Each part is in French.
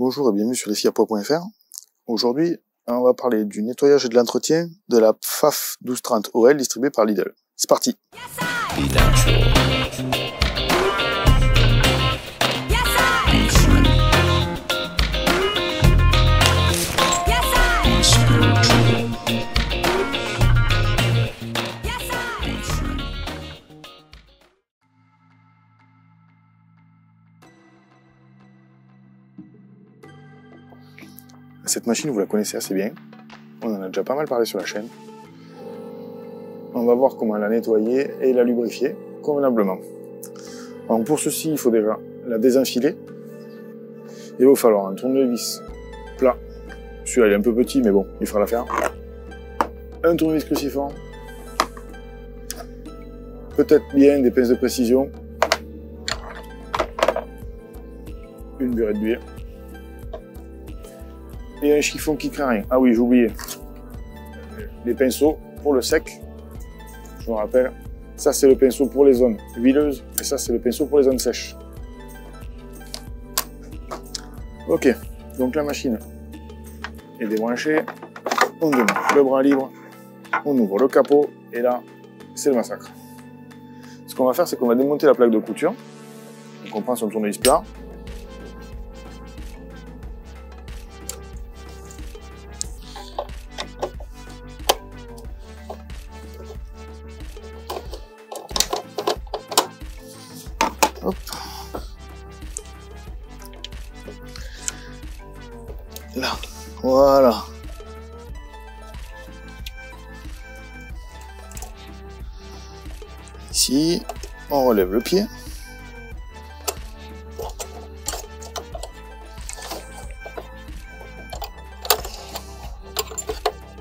Bonjour et bienvenue sur lesfilles-à-pois.fr. Aujourd'hui, on va parler du nettoyage et de l'entretien de la PFAF 1230 OL distribuée par Lidl. C'est parti. Cette machine, vous la connaissez assez bien. On en a déjà pas mal parlé sur la chaîne. On va voir comment la nettoyer et la lubrifier convenablement. Alors pour ceci, il faut déjà la désenfiler. Il va falloir un tournevis plat. Celui-là, il est un peu petit, mais bon, il fera l'affaire. Un tournevis cruciforme. Peut-être bien des pinces de précision. Une burette d'huile. Et un chiffon qui craint rien. Ah oui, j'ai oublié. Les pinceaux pour le sec. Je me rappelle. Ça, c'est le pinceau pour les zones huileuses. Et ça, c'est le pinceau pour les zones sèches. Ok. Donc la machine est débranchée. On démarre le bras libre. On ouvre le capot. Et là, c'est le massacre. Ce qu'on va faire, c'est qu'on va démonter la plaque de couture. Donc on prend son tournevis plat. Hop. Là, voilà. Ici, on relève le pied.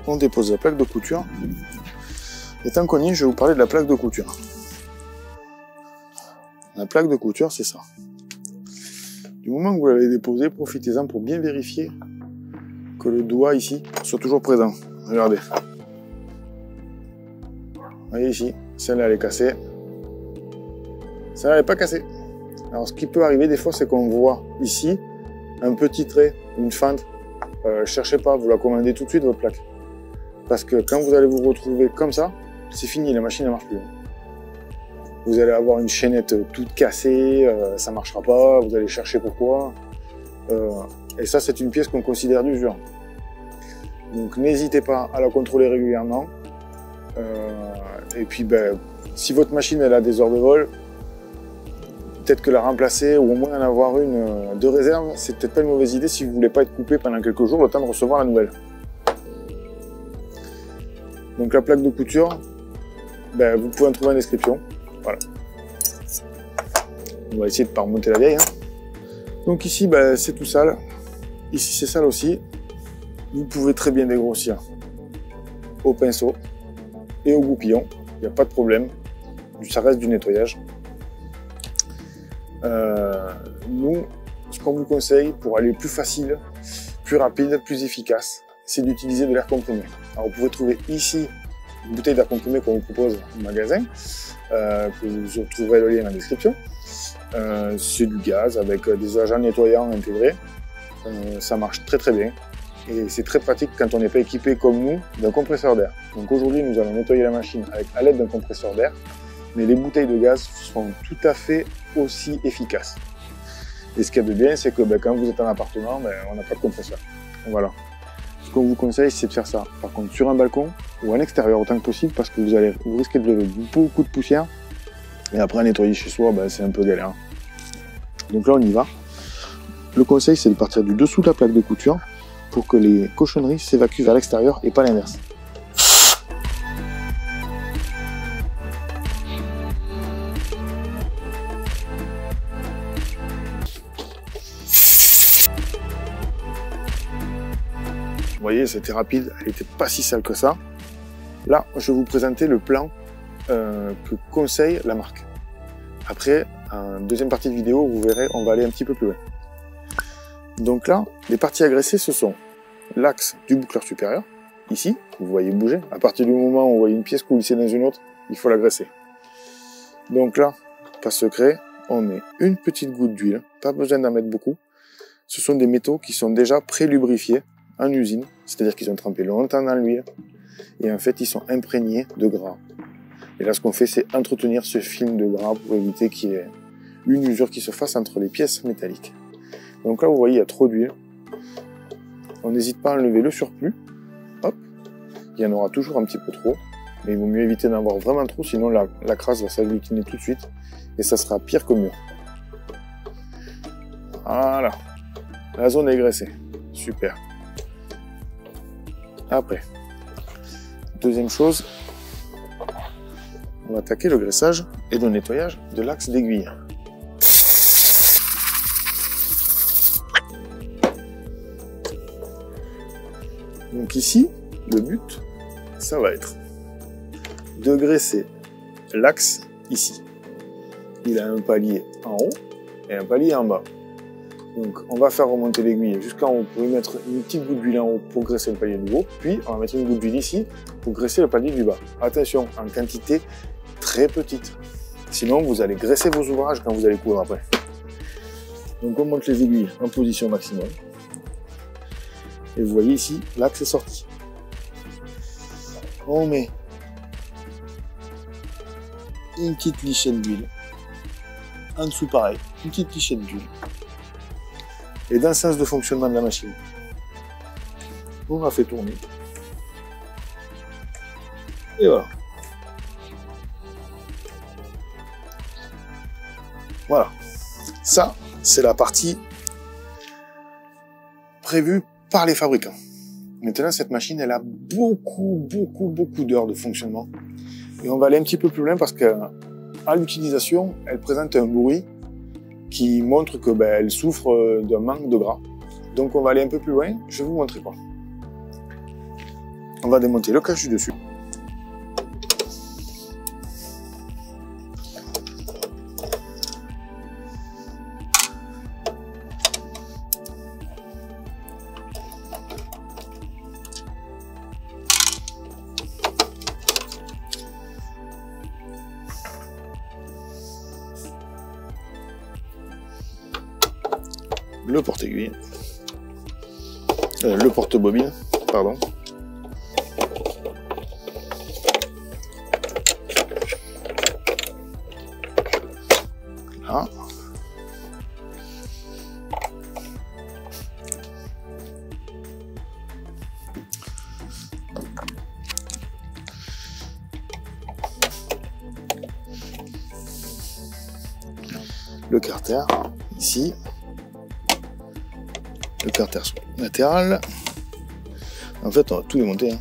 On dépose la plaque de couture. Et tant qu'on y est, je vais vous parler de la plaque de couture. La plaque de couture, c'est ça. Du moment que vous l'avez déposée, profitez-en pour bien vérifier que le doigt ici soit toujours présent. Regardez. Vous voyez ici, celle-là elle est cassée. Celle-là elle n'est pas cassée. Alors ce qui peut arriver des fois, c'est qu'on voit ici un petit trait, une fente. Cherchez pas, vous la commandez tout de suite votre plaque. Parce que quand vous allez vous retrouver comme ça, c'est fini, la machine ne marche plus. Vous allez avoir une chaînette toute cassée, ça marchera pas, vous allez chercher pourquoi. Et ça, c'est une pièce qu'on considère d'usure. Donc n'hésitez pas à la contrôler régulièrement. Et puis, si votre machine elle a des heures de vol, peut-être que la remplacer ou au moins en avoir une de réserve, c'est peut-être pas une mauvaise idée si vous voulez pas être coupé pendant quelques jours, le temps de recevoir la nouvelle. Donc la plaque de couture, vous pouvez en trouver en description. Voilà. On va essayer de ne pas remonter la vieille. Donc ici, c'est tout sale. Ici, c'est sale aussi. Vous pouvez très bien dégrossir au pinceau et au goupillon. Il n'y a pas de problème. Ça reste du nettoyage. Nous, ce qu'on vous conseille pour aller plus facile, plus rapide, plus efficace, c'est d'utiliser de l'air comprimé. Alors vous pouvez trouver ici une bouteille d'air comprimé qu'on vous propose au magasin. Que vous retrouverez le lien dans la description. C'est du gaz avec des agents nettoyants intégrés. Ça marche très très bien et c'est très pratique quand on n'est pas équipé comme nous d'un compresseur d'air. Donc aujourd'hui nous allons nettoyer la machine à l'aide d'un compresseur d'air, mais les bouteilles de gaz sont tout à fait aussi efficaces. Et ce qu'il y a de bien, c'est que quand vous êtes en appartement, on n'a pas de compresseur. Donc, voilà. Ce qu'on vous conseille, c'est de faire ça. Par contre, sur un balcon ou à l'extérieur autant que possible, parce que vous risquez de lever beaucoup de poussière. Et après, à nettoyer chez soi, c'est un peu galère. Donc là, on y va. Le conseil, c'est de partir du dessous de la plaque de couture pour que les cochonneries s'évacuent vers l'extérieur et pas l'inverse. Vous voyez, c'était rapide, elle n'était pas si sale que ça. Là, je vais vous présenter le plan que conseille la marque. Après, en deuxième partie de vidéo, vous verrez, on va aller un petit peu plus loin. Donc là, les parties agressées, ce sont l'axe du boucleur supérieur, ici, vous voyez bouger. À partir du moment où on voit une pièce coulisser dans une autre, il faut l'agresser. Donc là, pas secret, on met une petite goutte d'huile, pas besoin d'en mettre beaucoup, ce sont des métaux qui sont déjà pré-lubrifiés en usine, c'est-à-dire qu'ils ont trempé longtemps dans l'huile, et en fait ils sont imprégnés de gras. Et là ce qu'on fait c'est entretenir ce film de gras pour éviter qu'il y ait une usure qui se fasse entre les pièces métalliques. Donc là vous voyez il y a trop d'huile, on n'hésite pas à enlever le surplus, hop, il y en aura toujours un petit peu trop, mais il vaut mieux éviter d'en avoir vraiment trop, sinon la crasse va s'agglutiner tout de suite, et ça sera pire que mieux. Voilà, la zone est graissée, super. Après, deuxième chose, on va attaquer le graissage et le nettoyage de l'axe d'aiguille. Donc ici, le but, ça va être de graisser l'axe ici. Il a un palier en haut et un palier en bas. Donc on va faire remonter l'aiguille jusqu'en haut. Vous pouvez mettre une petite goutte d'huile en haut pour graisser le palier du haut, puis on va mettre une goutte d'huile ici pour graisser le palier du bas. Attention, en quantité très petite. Sinon vous allez graisser vos ouvrages quand vous allez coudre après. Donc on monte les aiguilles en position maximum. Et vous voyez ici, l'axe est sorti. On met une petite lichette d'huile. En dessous pareil, une petite lichette d'huile. Et dans le sens de fonctionnement de la machine, on la fait tourner. Et voilà. Voilà. Ça, c'est la partie prévue par les fabricants. Maintenant, cette machine, elle a beaucoup d'heures de fonctionnement. Et on va aller un petit peu plus loin parce qu'à l'utilisation, elle présente un bruit qui montre que elle souffre d'un manque de gras. Donc on va aller un peu plus loin, je vais vous montrer quoi. On va démonter le cache du dessus. Le porte-aiguille, le porte-bobine, pardon. Là. Le carter, ici. Le carter latéral. En fait, on va tout démonter.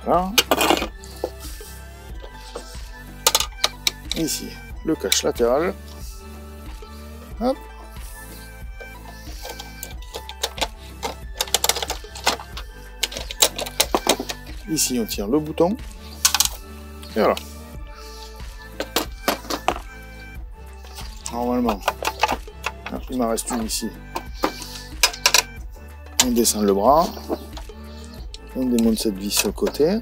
Voilà. Ici, le cache latéral. Hop. Ici, on tire le bouton. Et voilà. Normalement, il m'en reste une ici. On descend le bras. On démonte cette vis sur le côté.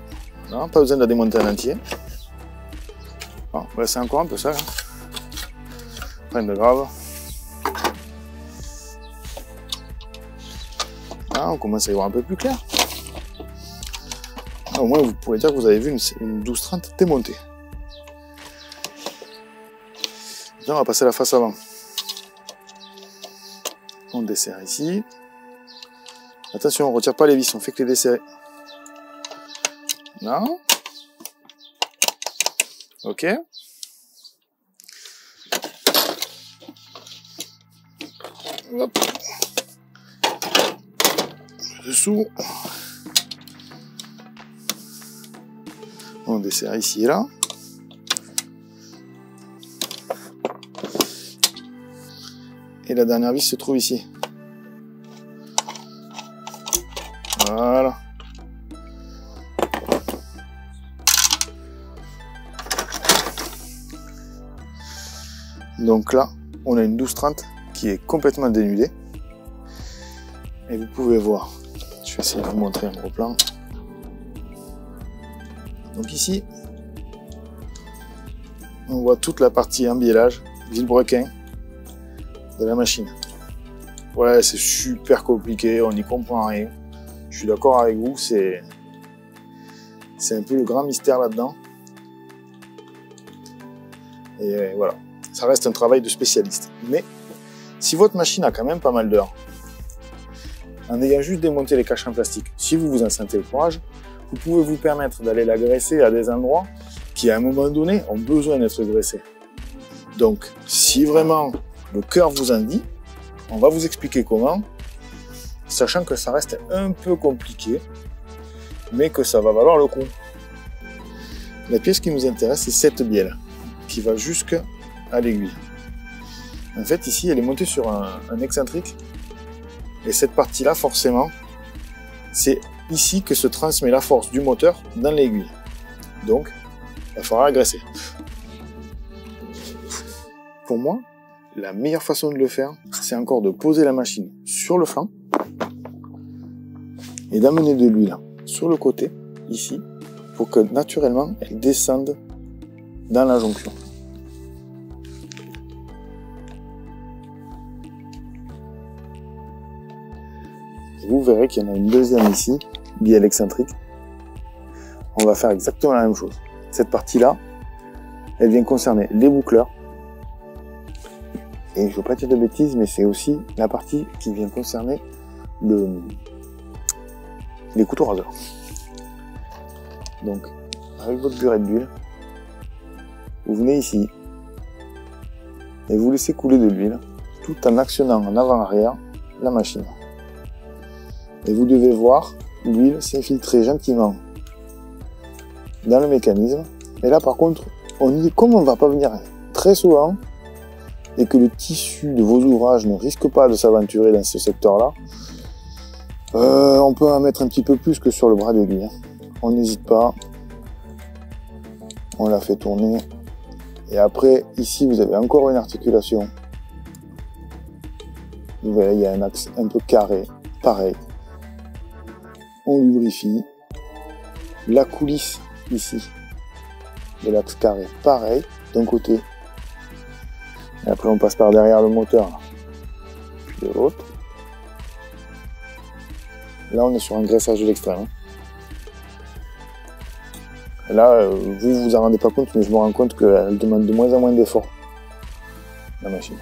Non, pas besoin de la démonter en entier. Bon, c'est encore un peu ça. Rien de grave. Là, on commence à y voir un peu plus clair. Là, au moins, vous pourrez dire que vous avez vu une 1230 démontée. Là, on va passer à la face avant. On desserre ici. Attention, on ne retire pas les vis, on fait que les desserrer. Non. Ok. Hop. Dessous. On desserre ici et là. Et la dernière vis se trouve ici. Voilà. Donc là, on a une 1230 qui est complètement dénudée. Et vous pouvez voir, je vais essayer de vous montrer un gros plan. Donc ici, on voit toute la partie embiellage, vilebrequin de la machine. Ouais, c'est super compliqué, on n'y comprend rien. Je suis d'accord avec vous, c'est un peu le grand mystère là-dedans. Et voilà, ça reste un travail de spécialiste. Mais si votre machine a quand même pas mal d'heures, en ayant juste démonté les caches en plastique, si vous vous en sentez le courage, vous pouvez vous permettre d'aller la graisser à des endroits qui, à un moment donné, ont besoin d'être graissés. Donc, si vraiment le cœur vous en dit, on va vous expliquer comment, sachant que ça reste un peu compliqué, mais que ça va valoir le coup. La pièce qui nous intéresse, c'est cette bielle, qui va jusqu'à l'aiguille. En fait, ici, elle est montée sur un excentrique, et cette partie-là, forcément, c'est ici que se transmet la force du moteur dans l'aiguille. Donc, il va falloir la graisser. Pour moi, la meilleure façon de le faire, c'est encore de poser la machine sur le flanc et d'amener de l'huile sur le côté, ici, pour que naturellement, elle descende dans la jonction. Et vous verrez qu'il y en a une deuxième ici, bielle excentrique. On va faire exactement la même chose. Cette partie-là, elle vient concerner les boucleurs. Et je ne veux pas dire de bêtises, mais c'est aussi la partie qui vient concerner les couteaux raseurs. Donc, avec votre burette d'huile, vous venez ici et vous laissez couler de l'huile tout en actionnant en avant-arrière la machine. Et vous devez voir l'huile s'infiltrer gentiment dans le mécanisme. Et là, par contre, comme on ne va pas venir très souvent, et que le tissu de vos ouvrages ne risque pas de s'aventurer dans ce secteur-là, on peut en mettre un petit peu plus que sur le bras d'aiguille. On n'hésite pas, on la fait tourner, et après, ici, vous avez encore une articulation. Vous voyez, il y a un axe un peu carré, pareil. On lubrifie. La coulisse, ici, de l'axe carré, pareil, d'un côté. Et après, on passe par derrière le moteur, puis de l'autre. Là, on est sur un graissage de l'extrême. Et là, vous vous en rendez pas compte, mais je me rends compte qu'elle demande de moins en moins d'efforts, la machine.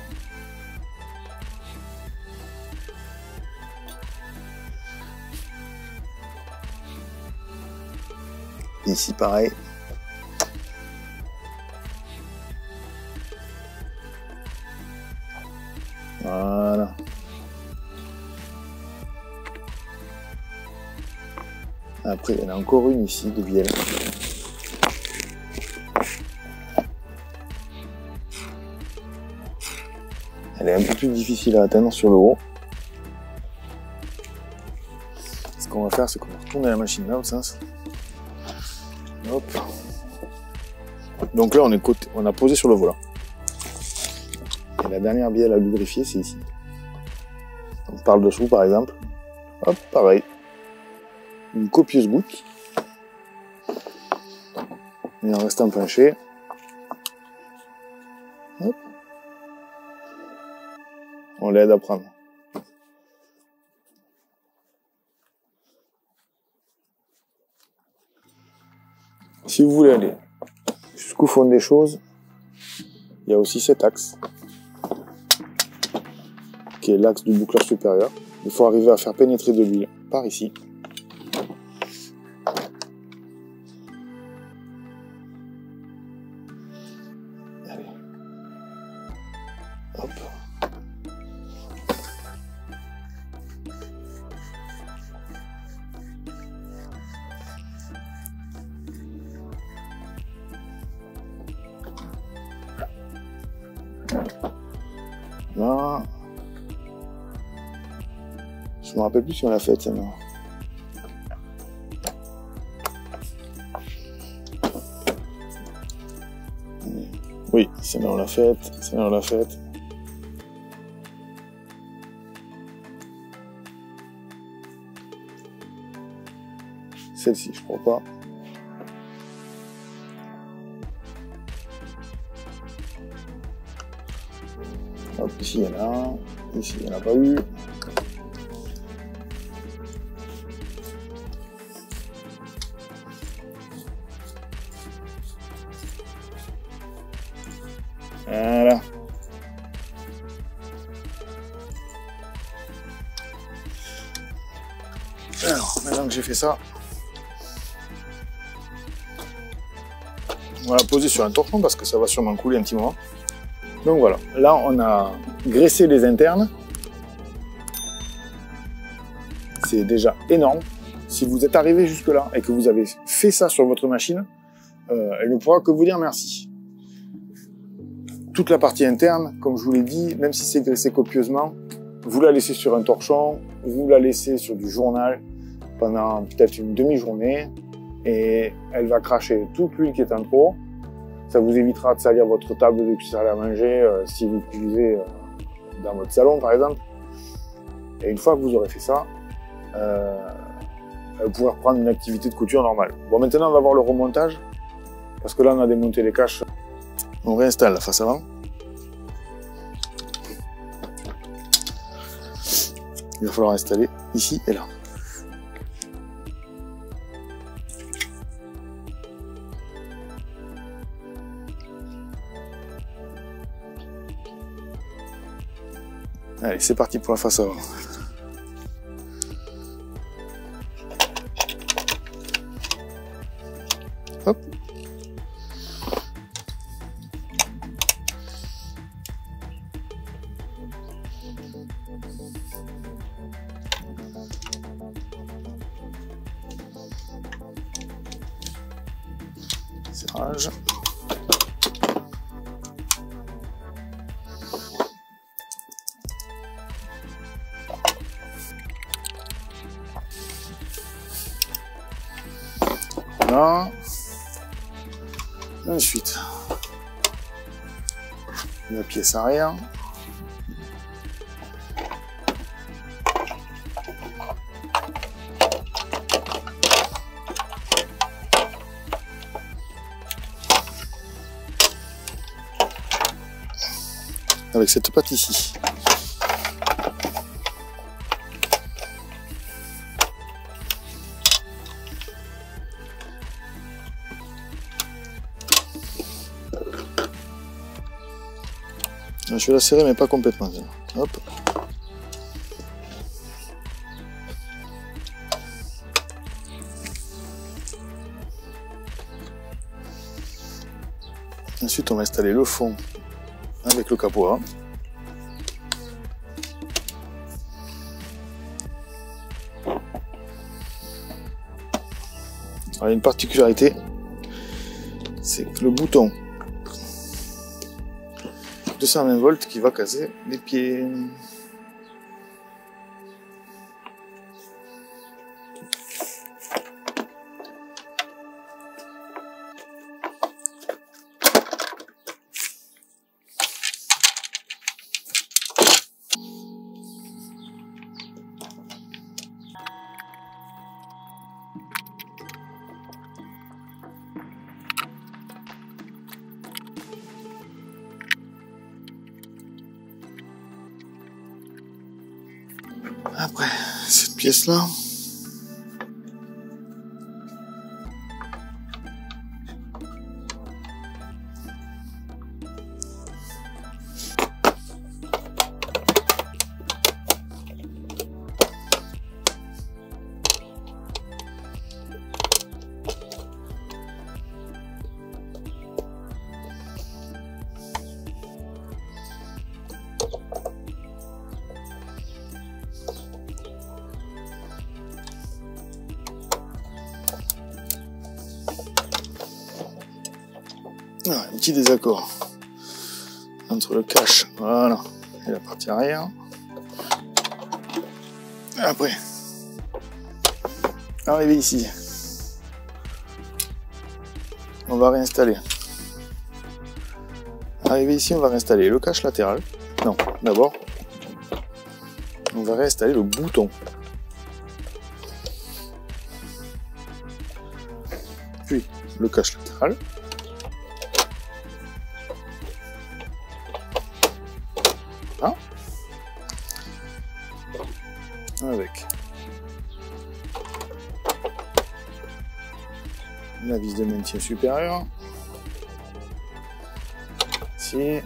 Ici, pareil. Voilà. Après, il y en a encore une ici de bielle. Elle est un peu plus difficile à atteindre sur le haut. Ce qu'on va faire, c'est qu'on va retourner la machine là au sens. Hop. Donc là, on a posé sur le volant. Et la dernière bielle à lubrifier, c'est ici. On parle dessous, par exemple. Hop, pareil. Une copieuse goutte. Et en restant penché. Hop. On l'aide à prendre. Si vous voulez aller jusqu'au fond des choses, il y a aussi cet axe, qui est l'axe du boucleur supérieur. Il faut arriver à faire pénétrer de l'huile par ici. Allez. Hop. Là. Je me rappelle plus si on l'a faite, celle-là. Oui, celle-là on l'a faite, celle-là on l'a faite. Celle-ci, je crois pas. Hop, ici il y en a un, ici il n'y en a pas eu. Voilà. Alors, maintenant que j'ai fait ça, on va la poser sur un torchon parce que ça va sûrement couler un petit moment. Donc voilà, là on a graissé les internes. C'est déjà énorme. Si vous êtes arrivé jusque là et que vous avez fait ça sur votre machine, elle ne pourra que vous dire merci. Toute la partie interne, comme je vous l'ai dit, même si c'est graissé copieusement, vous la laissez sur un torchon, vous la laissez sur du journal pendant peut-être une demi-journée et elle va cracher toute l'huile qui est en trop. Ça vous évitera de salir votre table de cuisson à manger si vous l'utilisez dans votre salon par exemple. Et une fois que vous aurez fait ça, vous pourrez reprendre une activité de couture normale. Bon, maintenant on va voir le remontage parce que là on a démonté les caches. On réinstalle la face avant. Il va falloir installer ici et là. Allez, c'est parti pour la face avant. Hop. Serrage. Voilà. Ensuite, la pièce arrière. Avec cette patte ici. Je vais la serrer mais pas complètement. Hop. Ensuite on va installer le fond avec le capot. Hein. Alors, il y a une particularité, c'est que le bouton 220 volts qui va casser les pieds. Après cette pièce là, ah, un petit désaccord entre le cache, voilà, et la partie arrière. Après, arrivé ici, on va réinstaller Arrivé ici, on va réinstaller le cache latéral. Non, d'abord, on va réinstaller le bouton. Puis le cache latéral. Voilà. Avec la vis de maintien supérieure. Ici.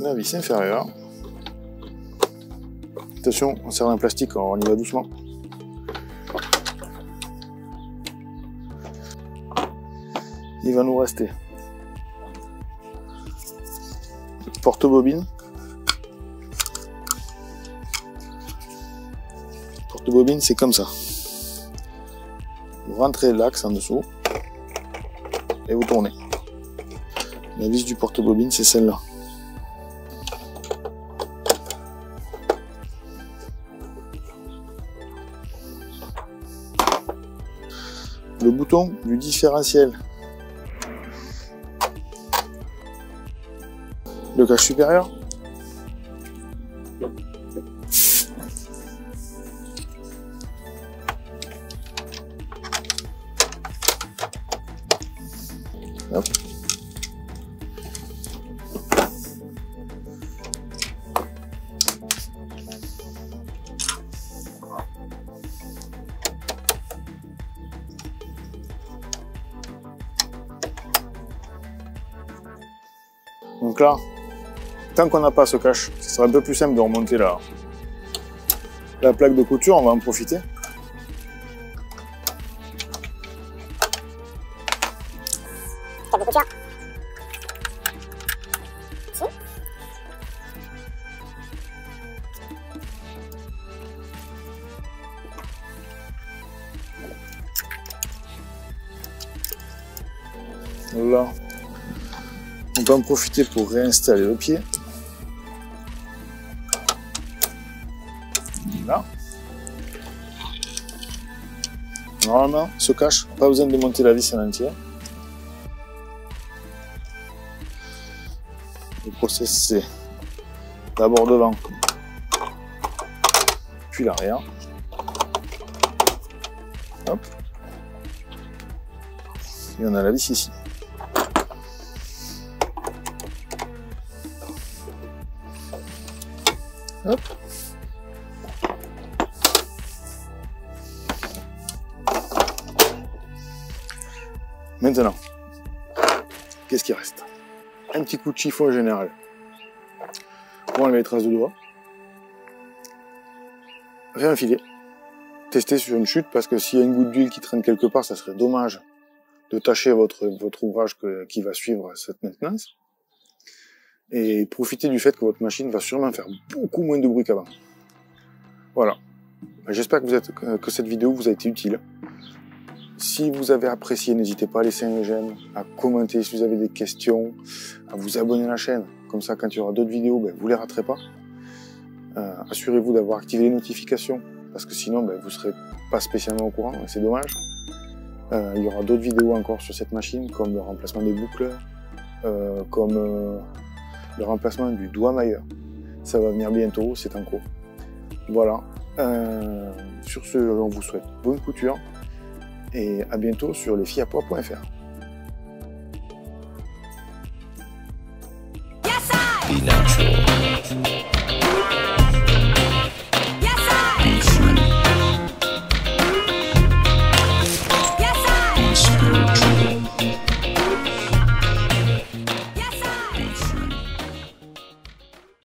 La vis inférieure. Attention, on serre un plastique, on y va doucement. Il va nous rester porte-bobine. Porte-bobine, c'est comme ça. Vous rentrez l'axe en dessous et vous tournez. La vis du porte-bobine, c'est celle-là. Le bouton du différentiel. Le cache supérieur. Hop. Donc là, tant qu'on n'a pas ce cache, ce sera un peu plus simple de remonter la plaque de couture, on va en profiter. Plaque de couture. Ici. Là, on peut en profiter pour réinstaller le pied. Là. Normalement, ce cache, pas besoin de monter la vis en entier. Le process, c'est d'abord devant, puis l'arrière. Hop. Et on a la vis ici. Hop. Maintenant, qu'est-ce qui reste? Un petit coup de chiffon général pour enlever les traces de doigts. Réinfiler. Tester sur une chute parce que s'il y a une goutte d'huile qui traîne quelque part, ça serait dommage de tacher votre ouvrage qui va suivre cette maintenance. Et profitez du fait que votre machine va sûrement faire beaucoup moins de bruit qu'avant. Voilà. J'espère que cette vidéo vous a été utile. Si vous avez apprécié, n'hésitez pas à laisser un j'aime, à commenter si vous avez des questions, à vous abonner à la chaîne. Comme ça, quand il y aura d'autres vidéos, vous ne les raterez pas. Assurez-vous d'avoir activé les notifications, parce que sinon, vous ne serez pas spécialement au courant, c'est dommage. Il y aura d'autres vidéos encore sur cette machine, comme le remplacement des boucles, comme le remplacement du doigt mailleur. Ça va venir bientôt, c'est en cours. Voilà. Sur ce, on vous souhaite bonne couture. Et à bientôt sur lesfillesapois.fr. Be natural.